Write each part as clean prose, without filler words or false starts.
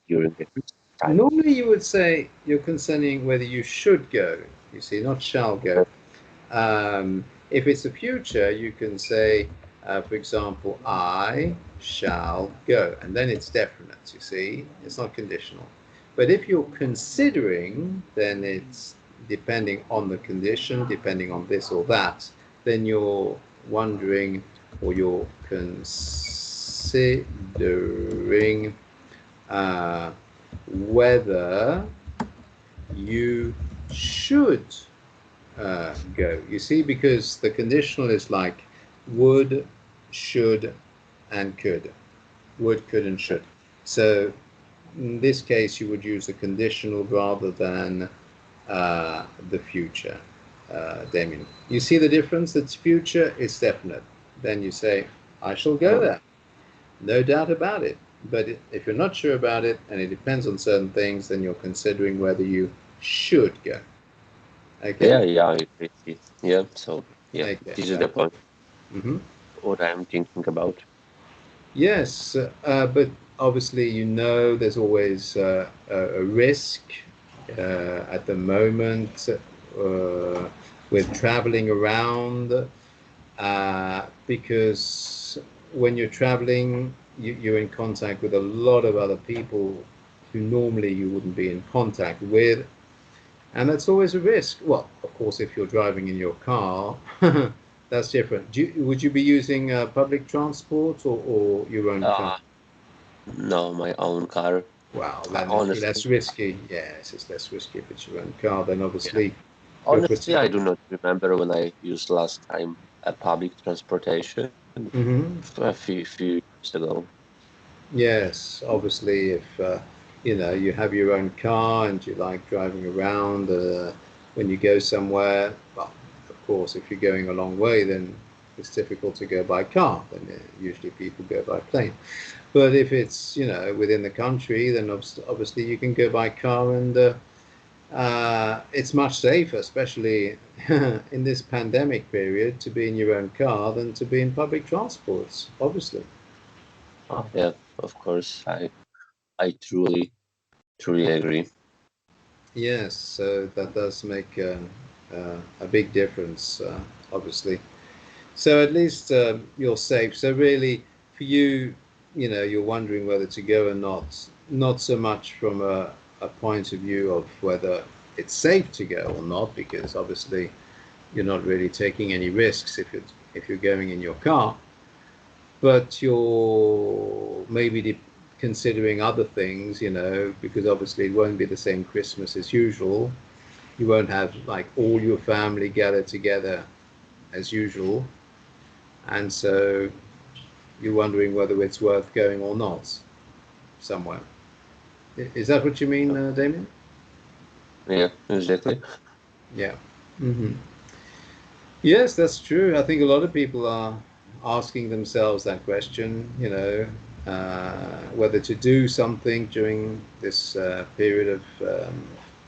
during the time. Normally, you would say you're concerning whether you should go, you see, not shall go. If it's a future, you can say, for example, I shall go, and then it's definite, you see, it's not conditional. But if you're considering, then it's depending on the condition, depending on this or that, then you're wondering or you're considering uh, whether you should go. You see, because the conditional is like would, should, and could. Would, could, and should. So in this case, you would use a conditional rather than the future, Damien. You see the difference? It's future, it's definite. Then you say, I shall go there. No doubt about it. But if you're not sure about it and it depends on certain things, then you're considering whether you should go. Okay? Yeah, I agree. Yeah, so yeah, Okay. this is the point. Mm-hmm. What I'm thinking about. Yes, but obviously, there's always a risk at the moment with traveling around because when you're traveling, you're in contact with a lot of other people who normally you wouldn't be in contact with, and that's always a risk. Well, of course, if you're driving in your car, that's different. Would you be using public transport or your own car? Uh, no, my own car. Wow, then it's Honestly, less risky. Yes, it's less risky if it's your own car. Then yeah. obviously you're Honestly, I putting. do not remember when I used last time a public transportation Hmm. a few years ago. Yes, obviously if you have your own car and you like driving around when you go somewhere. Well, of course, if you're going a long way, then it's difficult to go by car. Then usually people go by plane. But if it's within the country, then obviously you can go by car, and it's much safer, especially in this pandemic period, to be in your own car than to be in public transports. Obviously, Yeah, of course, I truly agree. yes. So that does make a big difference, obviously. So at least you're safe. So really, for you, you're wondering whether to go or not. Not so much from a point of view of whether it's safe to go or not, because obviously you're not really taking any risks if you're going in your car, but you're maybe considering other things, because obviously it won't be the same Christmas as usual. You won't have like all your family gathered together as usual, and so you're wondering whether it's worth going or not somewhere. Is that what you mean, Damien? Yeah, exactly. Yeah. Hmm. Yes, that's true. I think a lot of people are asking themselves that question, whether to do something during this period of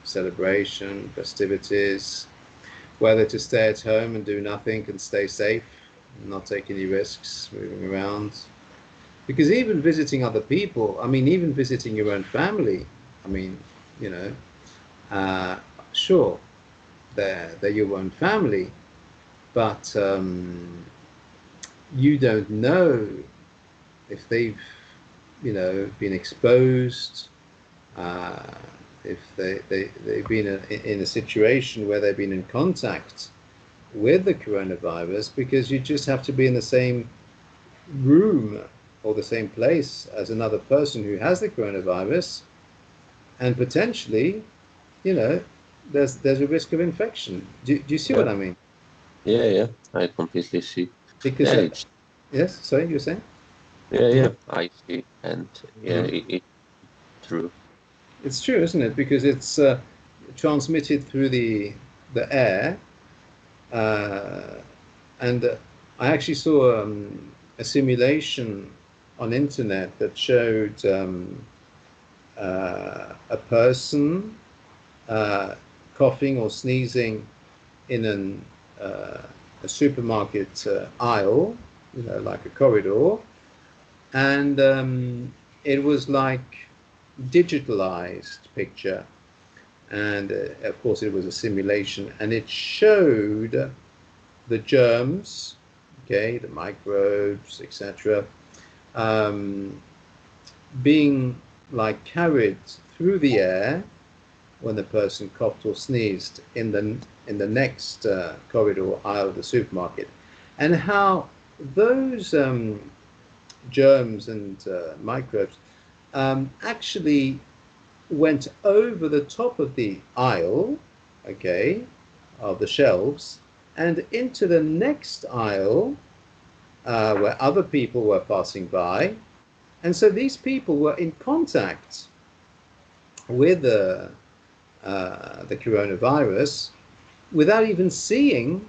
celebration, festivities, whether to stay at home and do nothing and stay safe, and not take any risks moving around. Because even visiting other people, I mean, even visiting your own family, I mean, you know, uh, sure, they're your own family, but you don't know if they've, been exposed, uh, if they've been in a situation where they've been in contact with the coronavirus, because you just have to be in the same room or the same place as another person who has the coronavirus, and potentially, you know, there's a risk of infection. Do you see Yeah, what I mean? yeah, I completely see. Because Yeah, it's yes, sorry, you were saying? yeah, I see, and yeah, Mhm. it's true. It's true, isn't it? Because it's transmitted through the air, uh, and I actually saw a simulation on internet that showed a person uh, coughing or sneezing in a supermarket aisle, like a corridor, and it was like digitalized picture, and of course it was a simulation, and it showed the germs, okay, the microbes, etc., being like carried through the air when the person coughed or sneezed in the next corridor aisle of the supermarket, and how those germs and microbes actually went over the top of the aisle, okay, of the shelves, and into the next aisle where other people were passing by. And so these people were in contact with the coronavirus without even seeing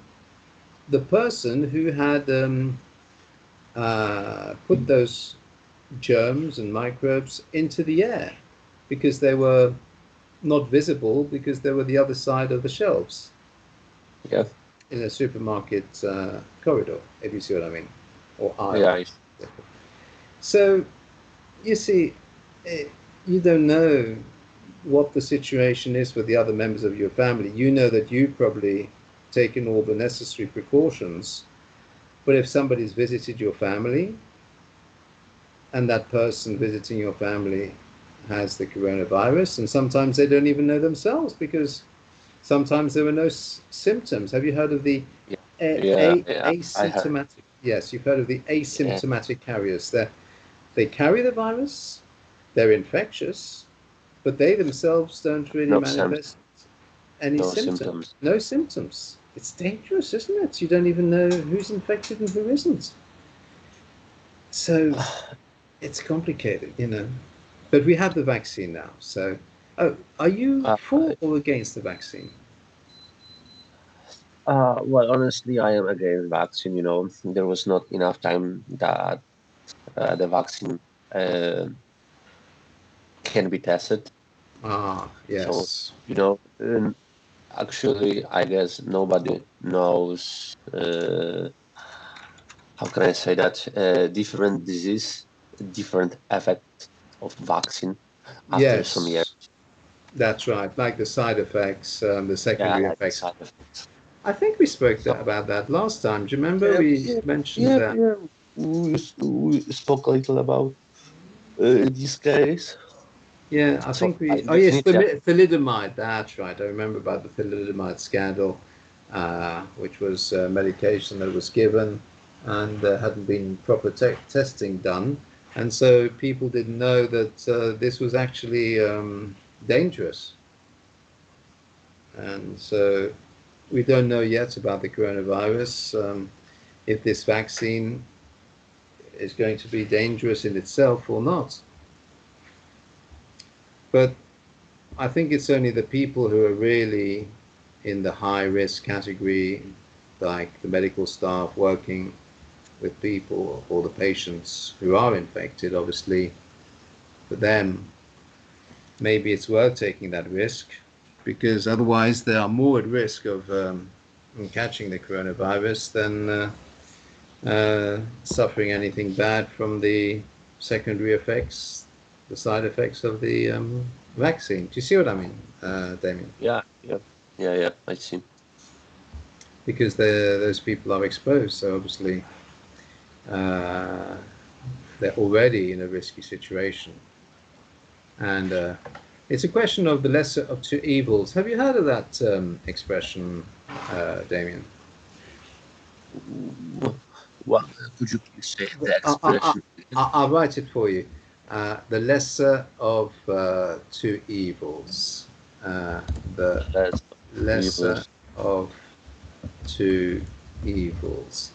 the person who had put those germs and microbes into the air, because they were not visible because they were the other side of the shelves Yeah. in a supermarket corridor, if you see what I mean, or aisle. Yeah. So you see, you don't know what the situation is with the other members of your family. You know that you've probably taken all the necessary precautions, but if somebody's visited your family and that person visiting your family has the coronavirus, and sometimes they don't even know themselves because sometimes there were no symptoms. Have you heard of the Yeah. I heard. asymptomatic? Yes, you've heard of the Yeah. asymptomatic carriers. They carry the virus, they're infectious, but they themselves don't really No symptoms. manifest any No symptoms. symptoms. No symptoms. It's dangerous, isn't it? You don't even know who's infected and who isn't. So it's complicated, you know. But we have the vaccine now. So, oh, are you Uh, for or against the vaccine? well, honestly, I am against vaccine. You know, there was not enough time that the vaccine uh, can be tested. Ah, So, yes. you know, actually, I guess nobody knows. How can I say that? Different disease, different effect of vaccine after some years. Yes, that's right. Like the side effects, the Yeah, secondary like the effects. side effects. I think we spoke So about that last time. Do you remember yeah, we yeah, mentioned yeah, that? yeah. We spoke a little about this case. Yeah, I So think I we. Oh yes, definitely thalidomide. That's right. I remember about the thalidomide scandal, which was medication that was given and hadn't been proper testing done, and so people didn't know that this was actually dangerous. And so we don't know yet about the coronavirus. If this vaccine is going to be dangerous in itself or not. But I think it's only the people who are really in the high risk category, like the medical staff working with people or the patients who are infected, obviously, for them, maybe it's worth taking that risk because otherwise they are more at risk of catching the coronavirus than suffering anything bad from the secondary effects, the side effects of the vaccine. Do you see what I mean, Damien? yeah, yeah, yeah. I see. Because those people are exposed, so obviously uh, they're already in a risky situation. And it's a question of the lesser of two evils. Have you heard of that expression, Damien? Well, could you please say the I, I, expression again? I'll write it for you. The lesser of two evils. Uh, the That's lesser evils. of two evils.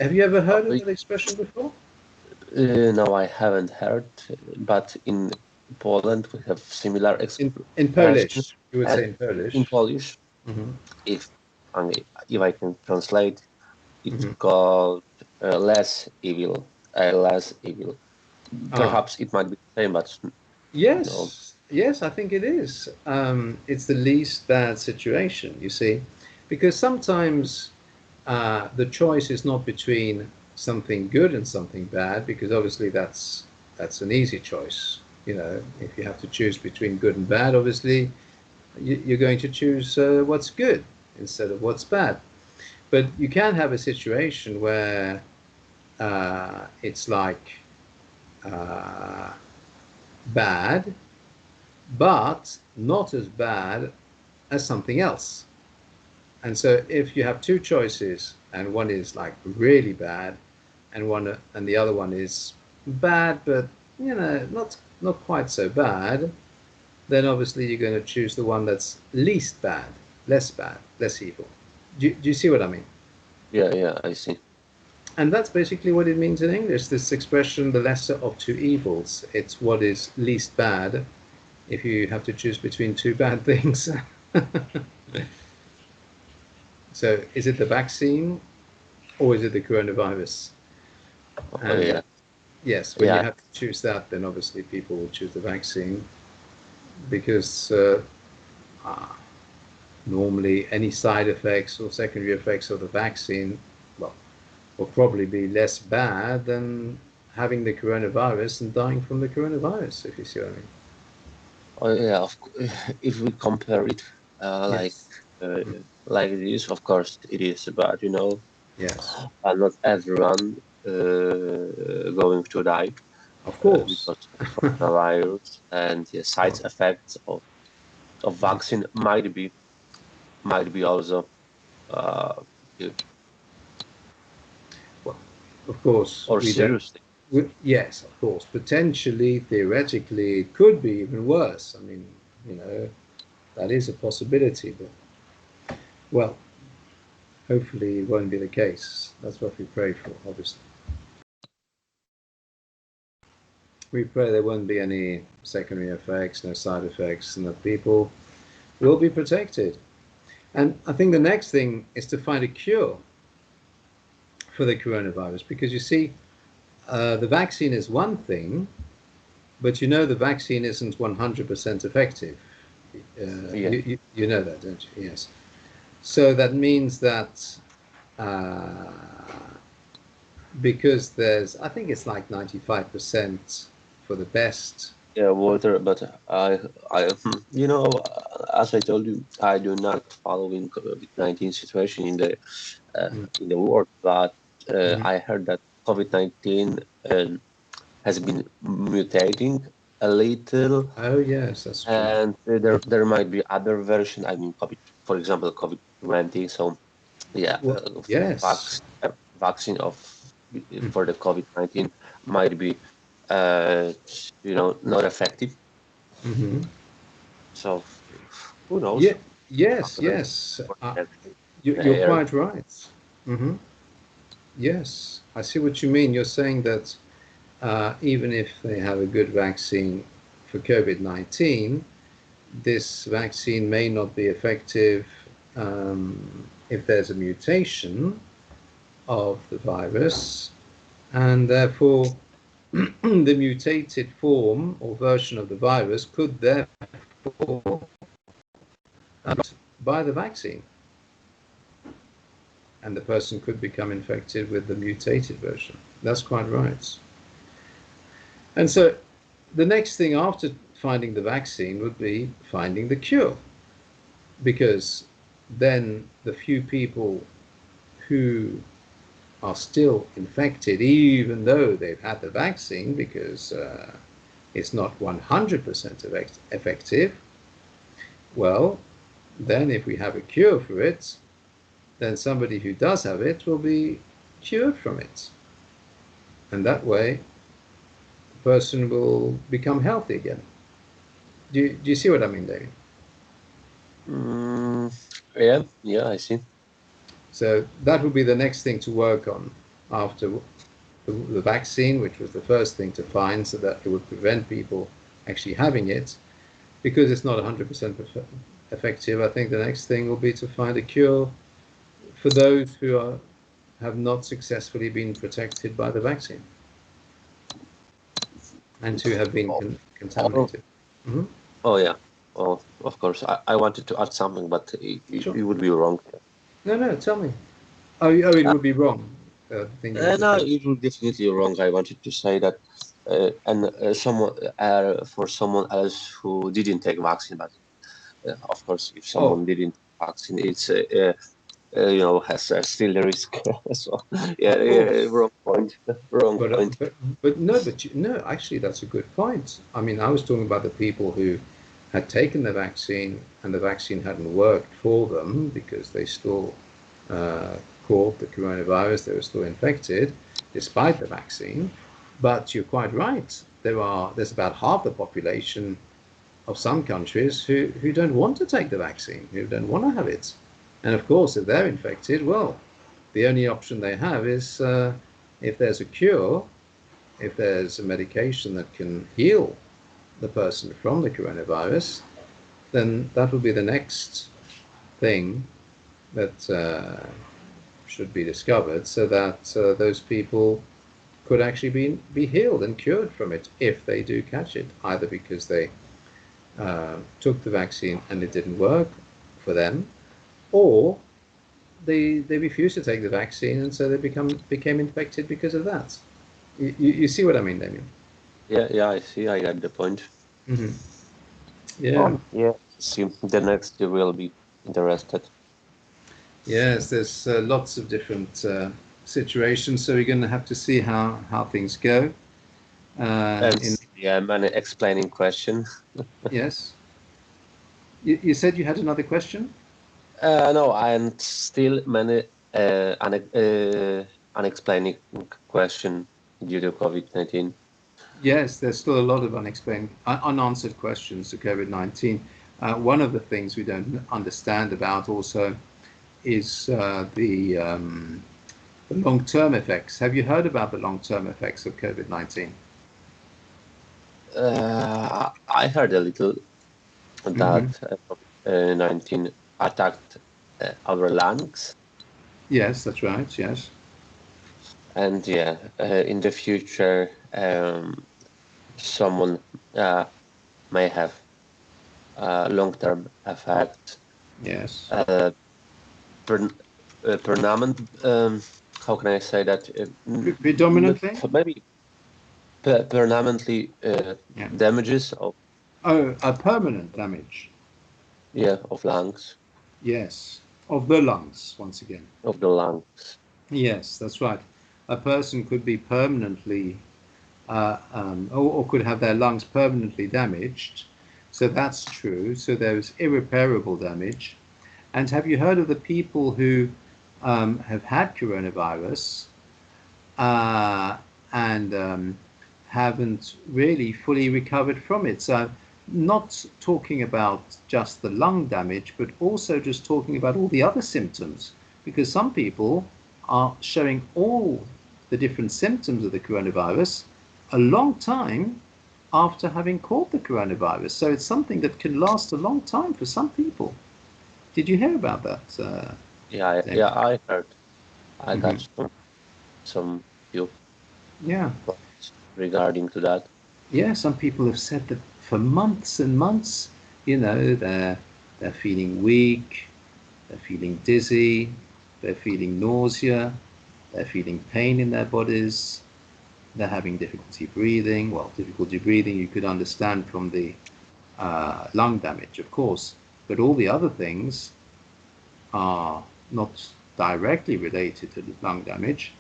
Have you ever heard of that expression before? No, I haven't heard, but in Poland we have similar In expression. Polish, you would And say in in Polish. Polish, Hmm. if if I can translate, it's Hmm. called less evil. Less evil. Ah, Perhaps it might be the same, but no. yes, yes, I think it is. It's the least bad situation, you see, because sometimes the choice is not between something good and something bad, because obviously that's an easy choice. You know, if you have to choose between good and bad, obviously you're going to choose what's good instead of what's bad. But you can have a situation where it's like uh, bad, but not as bad as something else. And so if you have two choices and one is like really bad and the other one is bad but not quite so bad, then obviously you're going to choose the one that's least bad, less evil. Do you see what I mean? Yeah, yeah, I see. And that's basically what it means in English, this expression, the lesser of two evils. It's what is least bad if you have to choose between two bad things. So is it the vaccine or is it the coronavirus? Oh, And yeah, yes, when you yeah. have to choose that, then obviously people will choose the vaccine because uh, normally any side effects or secondary effects of the vaccine, well, will probably be less bad than having the coronavirus and dying from the coronavirus, if you see what I mean. Oh, yeah. If we compare it, Yes. uh, like this, of course it is, but Yes. not everyone going to die Of course. because of coronavirus, and the side No. effects of vaccine might be also uh, Well, of course, or we don't. seriously. Yes, of course. Potentially, theoretically, it could be even worse. I mean, you know, that is a possibility, but well, hopefully it won't be the case. That's what we pray for, obviously. We pray there won't be any secondary effects, no side effects, and that people will be protected. And I think the next thing is to find a cure for the coronavirus because you see, the vaccine is one thing, but the vaccine isn't 100% effective. Yeah. You know that, don't you? Yes. So that means that uh, because I think it's like 95% for the best. Yeah, Walter, but as I told you, I do not following COVID-19 situation in the world, but Mhm. I heard that COVID-19 has been mutating a little, Oh, yes, that's true. and there might be other version. I mean, COVID, for example, COVID-20. So yeah, Well, yes. vaccine of Mm. for the COVID-19 might be not effective. Hmm. So who knows? Yeah, yes, After yes. protection You're air. quite right. Hmm. Yes, I see what you mean. You're saying that even if they have a good vaccine for COVID-19, this vaccine may not be effective if there's a mutation of the virus, and therefore the mutated form or version of the virus could therefore by the vaccine, and the person could become infected with the mutated version. That's quite right. And so the next thing after finding the vaccine would be finding the cure, because then the few people who are still infected, even though they've had the vaccine, because it's not 100% effective, well, then if we have a cure for it, then somebody who does have it will be cured from it. And that way, the person will become healthy again. Do you see what I mean, David? Mm, yeah, yeah, I see. So that would be the next thing to work on after the vaccine, which was the first thing to find so that it would prevent people actually having it. Because it's not 100% effective, I think the next thing will be to find a cure for those who have not successfully been protected by the vaccine and who have been Oh, oh, contaminated. Hmm. oh yeah. Oh, of course. I wanted to add something, but Sure. it would be wrong. No, no, tell me. Oh, it Uh, would be wrong. The thing you wanted no, to. it would definitely wrong. I wanted to say that someone for someone else who didn't take vaccine, but of course, if Oh, someone didn't vaccine, it's has still a risk. So yeah, of course. wrong point. Wrong But, point. no, actually, that's a good point. I mean, I was talking about the people who had taken the vaccine and the vaccine hadn't worked for them because they still uh, caught the coronavirus, they were still infected despite the vaccine. But you're quite right. There's about half the population of some countries who don't want to take the vaccine, who don't want to have it. And of course, if they're infected, well, the only option they have is if there's a cure, if there's a medication that can heal the person from the coronavirus, then that will be the next thing that should be discovered so that those people could actually be healed and cured from it if they do catch it, either because they took the vaccine and it didn't work for them, or they refused to take the vaccine and so they became infected because of that. You see what I mean, Damian? Yeah, yeah, I see. I got the point. Mm-hmm. Yeah. Oh, yeah. See, the next you will be interested. Yes, there's lots of different situations, so we're going to have to see how things go. And In yeah, many explaining question. Yes, you said you had another question. No, and still many unexplaining question due to COVID-19. Yes, there's still a lot of unanswered questions to COVID-19. One of the things we don't understand about also is the long-term effects. Have you heard about the long-term effects of COVID-19? I heard a little Mm-hmm. that COVID-19 attacked our lungs, Yes, that's right. Yes. and yeah, in the future, someone may have long-term effect, Yes. uh, per, permanent. How can I say that? Predominantly? Maybe permanently Yeah. damages of Oh, a permanent damage. of lungs Yes. Of the lungs, once again. of the lungs. Yes, that's right. A person could be permanently, or could have their lungs permanently damaged. So that's true. So there's irreparable damage. And have you heard of the people who have had coronavirus uh, and haven't really fully recovered from it? So, not talking about just the lung damage, but also just talking about all the other symptoms, because some people are showing all the different symptoms of the coronavirus a long time after having caught the coronavirus. So it's something that can last a long time for some people. Did you hear about that, Yeah, Damien? yeah, I heard. I Hmm. got some few Yeah, points regarding to that. yeah. Some people have said that for months and months, they're feeling weak, they're feeling dizzy, they're feeling nausea, they're feeling pain in their bodies, they're having difficulty breathing. Well, difficulty breathing you could understand from the lung damage, of course, but all the other things are not directly related to the lung damage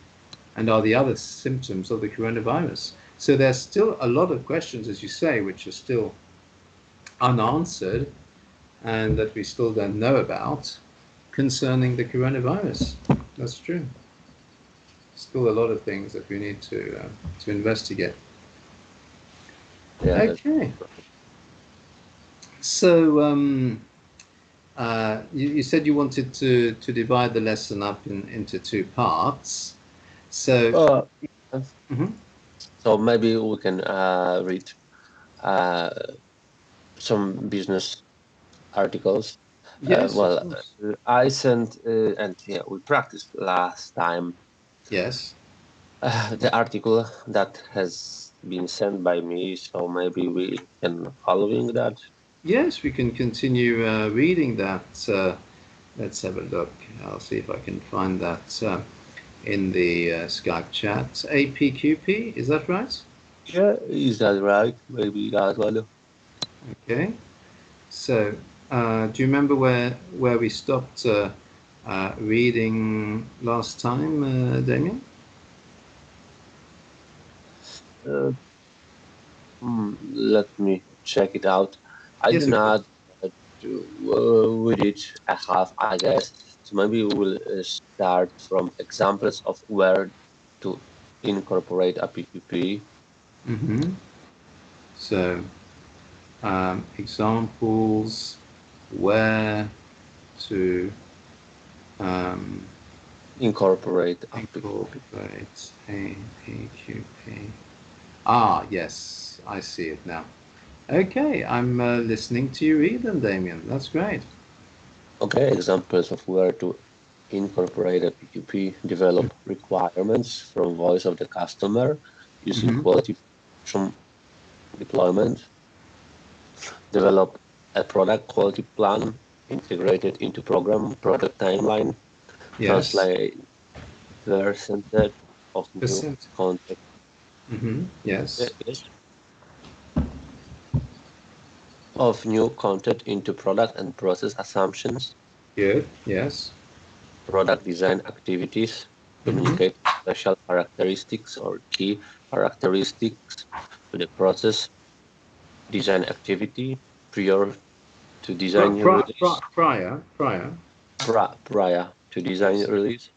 and are the other symptoms of the coronavirus. So there's still a lot of questions, as you say, which are still unanswered and that we still don't know about concerning the coronavirus. That's true. Still a lot of things that we need to investigate. Yeah, that's Okay, so you said you wanted to divide the lesson up into two parts. So, uh, mhm. so maybe we can read uh, some business articles. Yes, of Well, course. I sent and yeah, we practiced last time Yes. the article that has been sent by me, so maybe we can following that. Yes, we can continue reading that. Let's have a look. I'll see if I can find that in the Skype chat. APQP, is that right? Yeah, is that right? Maybe that one. Okay. So, do you remember where we stopped reading last time, Damien? Uh, Let me check it out. I do Yes, of not course. with it. I have, I guess. So maybe we'll start from examples of where to incorporate a PQP. Mm-hmm. So, examples where to um, Incorporate a PQP. incorporate a PQP. Ah, yes, I see it now. Okay, I'm listening to you read them, Damien. That's great. Okay, examples of where to incorporate a PQP, develop requirements from voice of the customer using Mm-hmm. quality from deployment, develop a product quality plan integrated into program product timeline, Yes. translate percentage of new Percent. content, Mm-hmm. Yes. yes, of new content into product and process assumptions, Good. Yes. product design activities, Mm-hmm. communicate special characteristics or key characteristics to the process design activity prior to design release, Prior. prior to design Yes. release.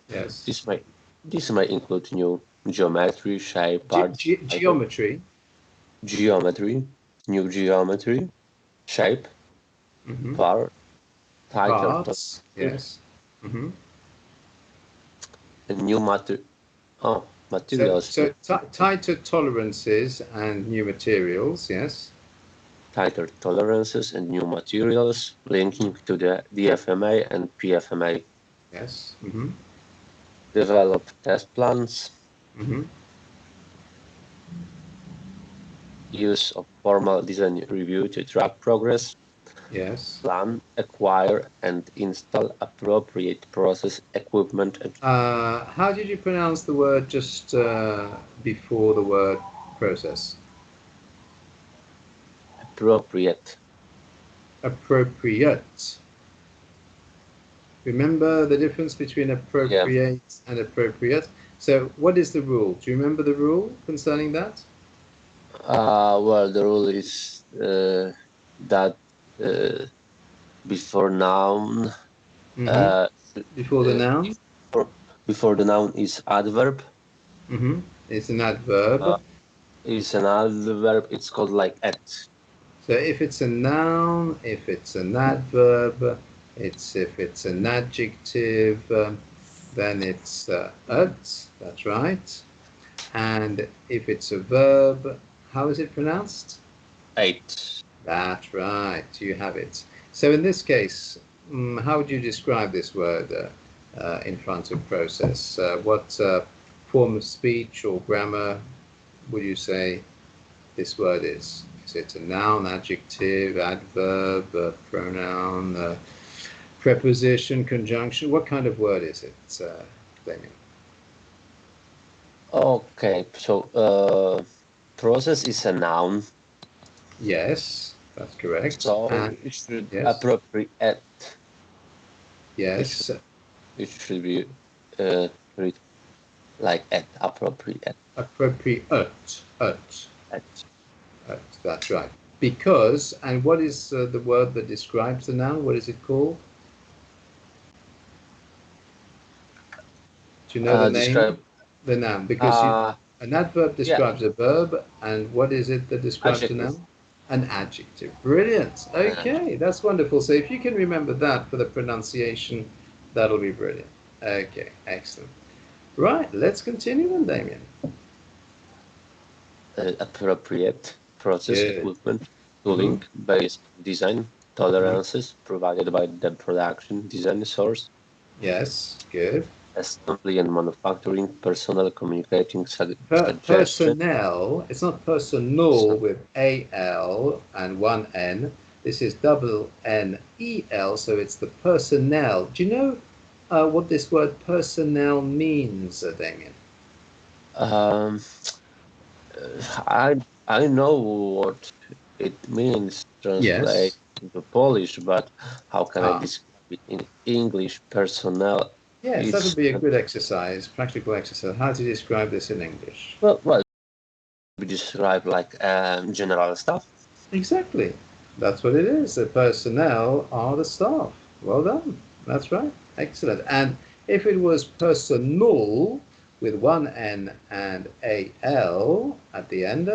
Yes. This might this might include new geometry, shape, parts, title, Geometry. geometry, new geometry, shape, Mm-hmm. part, title, Parts. Yes. Mm-hmm. and new So, materials, new so tighter tolerances and new materials. Yes. tighter tolerances and new materials linking to the DFMA and PFMA. Yes. Mm-hmm. Develop test plans, Mm-hmm. use of formal design review to track progress, Yes. plan, acquire, and install appropriate process equipment and How did you pronounce the word just before the word process? appropriate. Appropriate. Remember the difference between Yeah. appropriate and appropriate? So, what is the rule? Do you remember the rule concerning that? Well, the rule is that uh, before noun, Mm-hmm. uh, Before the noun? before, before the noun is adverb. Mm-hmm. It's an Uh, adverb. is an adverb. It's called like at. So, if it's a noun, if it's an adverb, if it's an adjective, then it's at. That's right. And if it's a verb, how is it pronounced? Eight. That's right, you have it. So in this case, how would you describe this word in front of process? What form of speech or grammar would you say this word is? Is it a noun, adjective, adverb, pronoun, preposition, conjunction? What kind of word is it, Damien? Okay. So process is a noun. Yes, that's correct. So And it should yes, appropriate. It should yes, it should be uh, read like at appropriate. appropriate, At. That's right. Because, and what is the word that describes the noun? What is it called? Do you know the name? Describe. The noun. Because Uh, an adverb yeah. describes a verb, and what is it that describes a Adjective. noun? An adjective. Brilliant. Adjective. Okay, that's wonderful. So if you can remember that for the pronunciation, that'll be brilliant. Okay, excellent. Right, let's continue then, Damien. Appropriate process Good. equipment Mm-hmm. tooling based design Mm-hmm. tolerances provided by the production design source. Yes, good. Assembly and manufacturing personnel communicating suggestion. Personnel, it's not personal with A-L and one N. This is double N-E-L, so it's the personnel. Do you know what this word personnel means, Damien? Um, I know what it means translate Yes. into Polish, but how can I Ah, describe it in English? Personnel yes, that would is be a good exercise, practical exercise. How to describe this in English? well, we describe like general stuff. Exactly. That's what it is. The personnel are the staff. Well done. That's right. Excellent. And if it was personal with one N and a L at the end,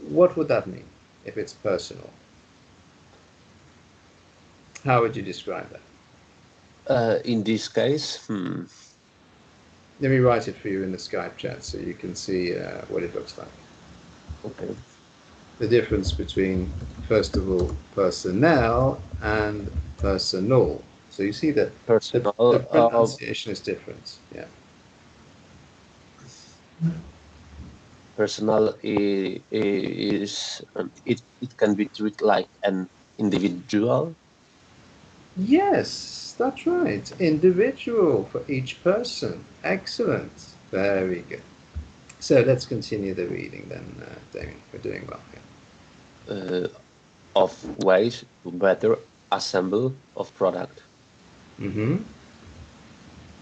what would that mean if it's personal? How would you describe that? In this case, Let me write it for you in the Skype chat so you can see what it looks like. okay, The difference between, first of all, personnel and personal. So you see that the personal pronunciation is different. Yeah. personal is it can be treated like an individual. Yes, that's right. Individual for each person. Excellent. Very good. So let's continue the reading then, Damian. We're doing well here. Uh, of ways to better assemble of product, Mm-hmm.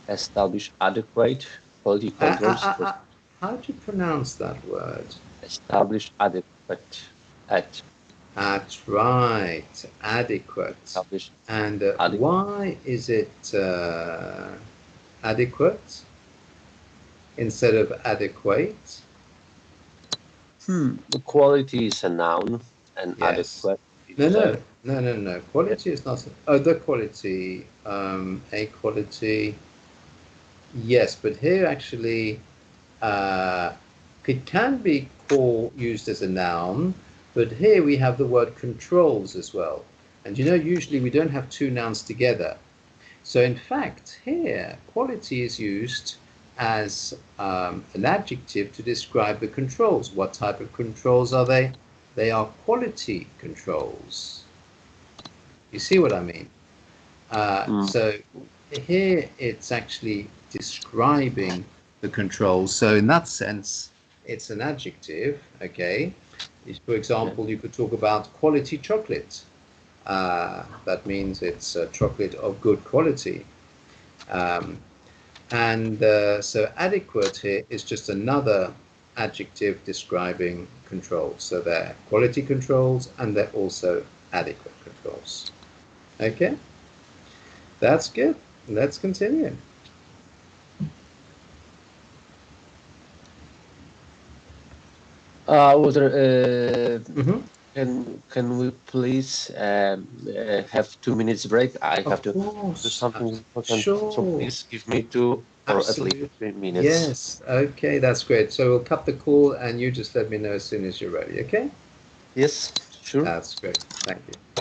establish adequate quality Uh, uh, controls, uh, uh, how do you pronounce that word? establish adequate at That's right. Adequate. establish And adequate. why is it adequate instead of adequate? The quality is a noun and Yes. adequate No, is no, a no, no, no. Quality is not. Oh, the quality. A quality. Yes, but here actually, uh, it can be used as a noun, but here we have the word controls as well. And you know, usually we don't have two nouns together. So in fact, here, quality is used as an adjective to describe the controls. What type of controls are they? They are quality controls. You see what I mean? mm, So here it's actually describing the controls. So in that sense, it's an adjective, okay? For yeah. example, you could talk about quality chocolate. That means it's a chocolate of good quality. Um, and so adequate here is just another adjective describing controls. So they're quality controls and they're also adequate controls. Okay, that's good. Let's continue. Walter, Mm-hmm. can we please have 2 minutes break? I have Of to do course. something important. So Sure. please give me 2 or at least Absolutely. 3 minutes. Yes. Okay, that's great. So we'll cut the call and you just let me know as soon as you're ready. Okay? Yes, sure. That's great. Thank you.